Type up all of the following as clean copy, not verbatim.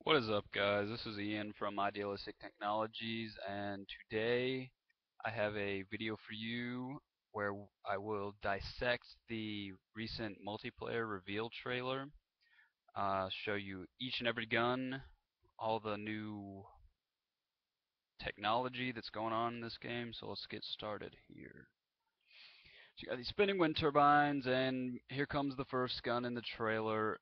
What is up, guys? This is Ian from Idealistic Technologies, and today I have a video for you where I will dissect the recent multiplayer reveal trailer, show you each and every gun, all the new technology that's going on in this game. So let's get started here. So you got these spinning wind turbines, and here comes the first gun in the trailer.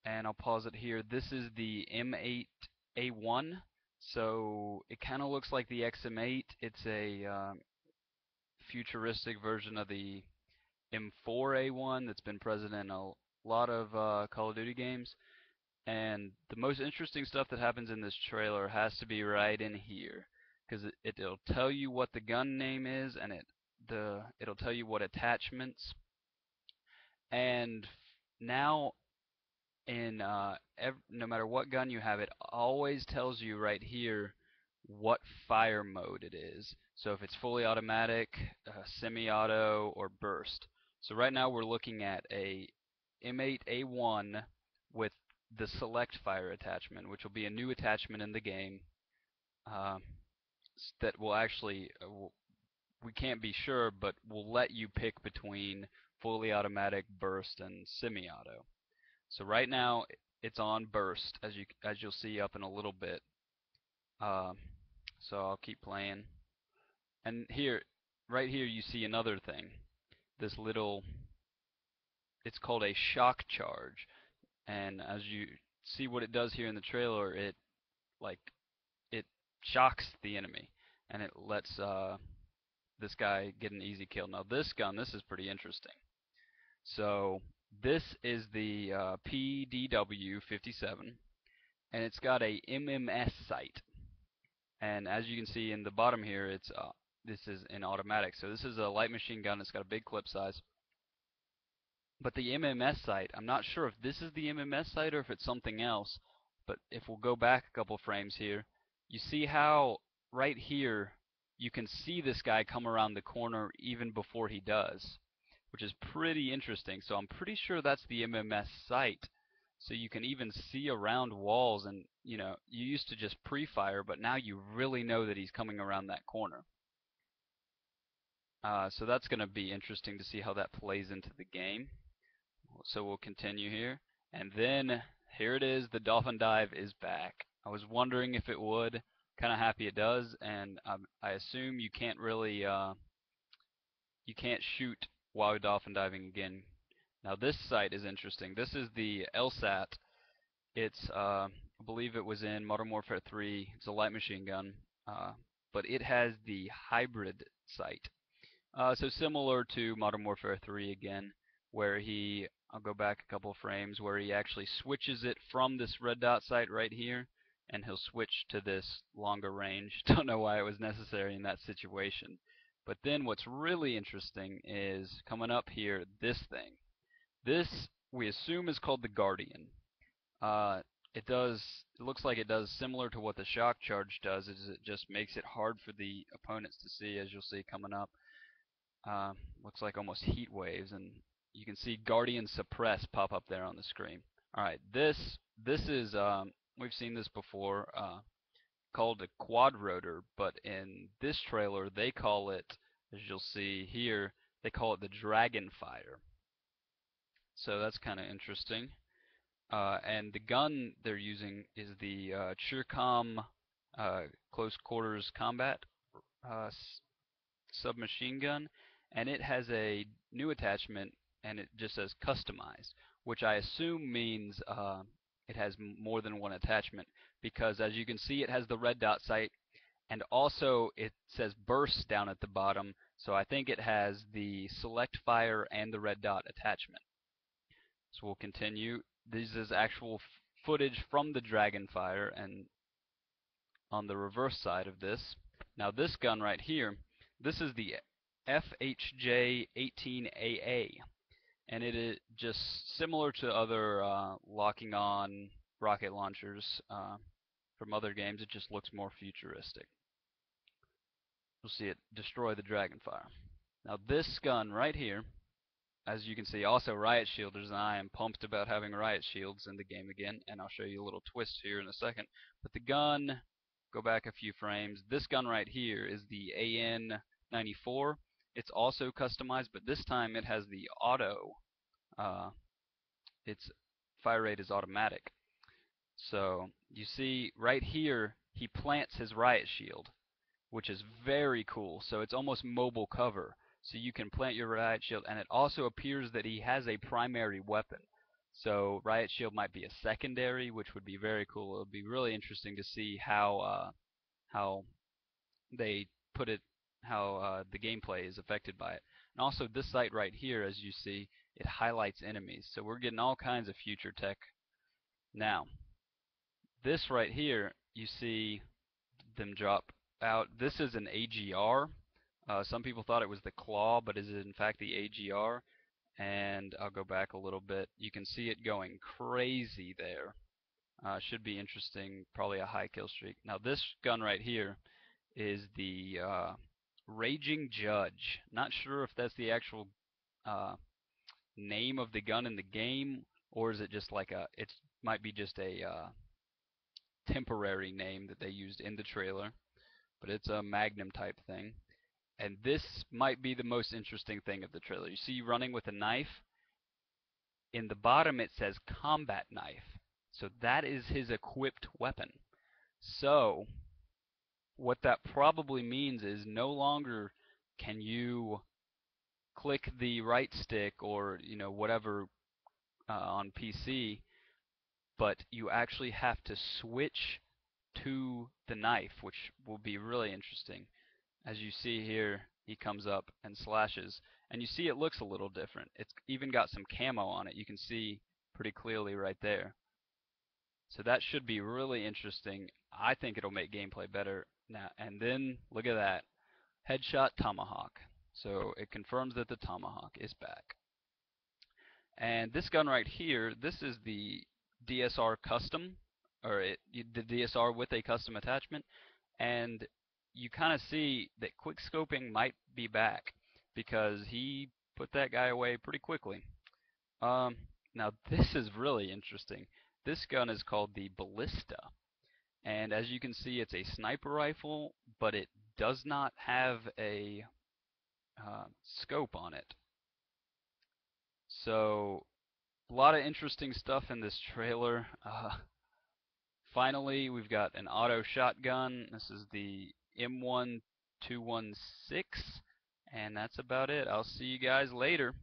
And I'll pause it here. This is the M8A1. So it kind of looks like the XM8. It's a futuristic version of the M4A1 that's been present in a lot of Call of Duty games. And the most interesting stuff that happens in this trailer has to be right in here, because it'll tell you what the gun name is, and it'll tell you what attachments. And now in no matter what gun you have, it always tells you right here what fire mode it is. So if it's fully automatic, semi-auto, or burst. So right now we're looking at a M8A1 with the select fire attachment, which will be a new attachment in the game uh, that will actually, we can't be sure, but will let you pick between fully automatic, burst, and semi-auto. So right now it's on burst, as you'll see up in a little bit. Um, so I'll keep playing. And here, right here, you see another thing. This little, it's called a shock charge. And as you see what it does here in the trailer, like it shocks the enemy, and it lets this guy get an easy kill. Now this gun, this is pretty interesting. So this is the PDW-57, and it's got a MMS sight. And as you can see in the bottom here, this is in automatic. So this is a light machine gun. It's got a big clip size. But the MMS sight, I'm not sure if this is the MMS sight or if it's something else. But if we'll go back a couple frames here, you see how right here you can see this guy come around the corner even before he does, which is pretty interesting. So I'm pretty sure that's the MMS sight. So you can even see around walls, and you used to just pre-fire, but now you really know that he's coming around that corner. So that's going to be interesting to see how that plays into the game. So we'll continue here. And then here it is, the Dolphin Dive is back. I was wondering if it would. Kind of happy it does, and I assume you can't really you can't shoot while dolphin diving again. Now this sight is interesting. This is the LSAT. It's I believe it was in Modern Warfare 3. It's a light machine gun, but it has the hybrid sight. So similar to Modern Warfare 3 again, where I'll go back a couple frames, where he actually switches it from this red dot sight right here, and he'll switch to this longer range. Don't know why it was necessary in that situation. But then what's really interesting is coming up here, this thing. This we assume is called the Guardian. Uh, it looks like it does similar to what the shock charge does, is it just makes it hard for the opponents to see, as you'll see coming up. Uh, Looks like almost heat waves, and you can see Guardian Suppress pop up there on the screen. All right, this is we've seen this before, called a quad rotor, but in this trailer they call it, as you'll see here, they call it the Dragonfire. So that's kind of interesting. And the gun they're using is the Chircom close quarters combat uh, submachine gun, and it has a new attachment, and it just says customized, which I assume means it has more than one attachment, because as you can see, it has the red dot sight, and also it says burst down at the bottom, so I think it has the select fire and the red dot attachment. So we'll continue. This is actual footage from the Dragonfire, and on the reverse side of this, now this gun right here, this is the FHJ-18AA, and it is just similar to other locking on rocket launchers from other games. It just looks more futuristic. You'll see it destroy the Dragonfire. Now this gun right here, as you can see, also riot shielders, and I am pumped about having riot shields in the game again, and I'll show you a little twist here in a second. But the gun, go back a few frames. This gun right here is the AN-94. It's also customized, but this time it has the auto. Its fire rate is automatic. So you see right here, he plants his riot shield, which is very cool. So it's almost mobile cover. So you can plant your riot shield, and it also appears that he has a primary weapon. So riot shield might be a secondary, which would be very cool. It would be really interesting to see how they put it, how the gameplay is affected by it. And also this sight right here, as you see, it highlights enemies. So we're getting all kinds of future tech. Now, this right here, you see them drop out. This is an AGR. Some people thought it was the claw, but is in fact the AGR. And I'll go back a little bit. You can see it going crazy there. Should be interesting, probably a high kill streak. Now this gun right here is the Raging Judge. Not sure if that's the actual name of the gun in the game, or is it just like it might be just a temporary name that they used in the trailer, but it's a Magnum type thing. And this might be the most interesting thing of the trailer. You see running with a knife. In the bottom it says combat knife. So that is his equipped weapon. So what that probably means is no longer can you click the right stick or whatever on PC, but you actually have to switch to the knife, which will be really interesting. As you see here, he comes up and slashes, and you see it looks a little different. It's even got some camo on it. You can see pretty clearly right there. So that should be really interesting. I think it'll make gameplay better. Now, and then look at that. Headshot Tomahawk. So it confirms that the Tomahawk is back. And this gun right here, this is the DSR custom, or the DSR with a custom attachment. And you kind of see that quick scoping might be back because he put that guy away pretty quickly. Now this is really interesting. This gun is called the Ballista, and as you can see, it's a sniper rifle, but it does not have a scope on it. So a lot of interesting stuff in this trailer. Finally, we've got an auto shotgun. This is the M1216, and that's about it. I'll see you guys later.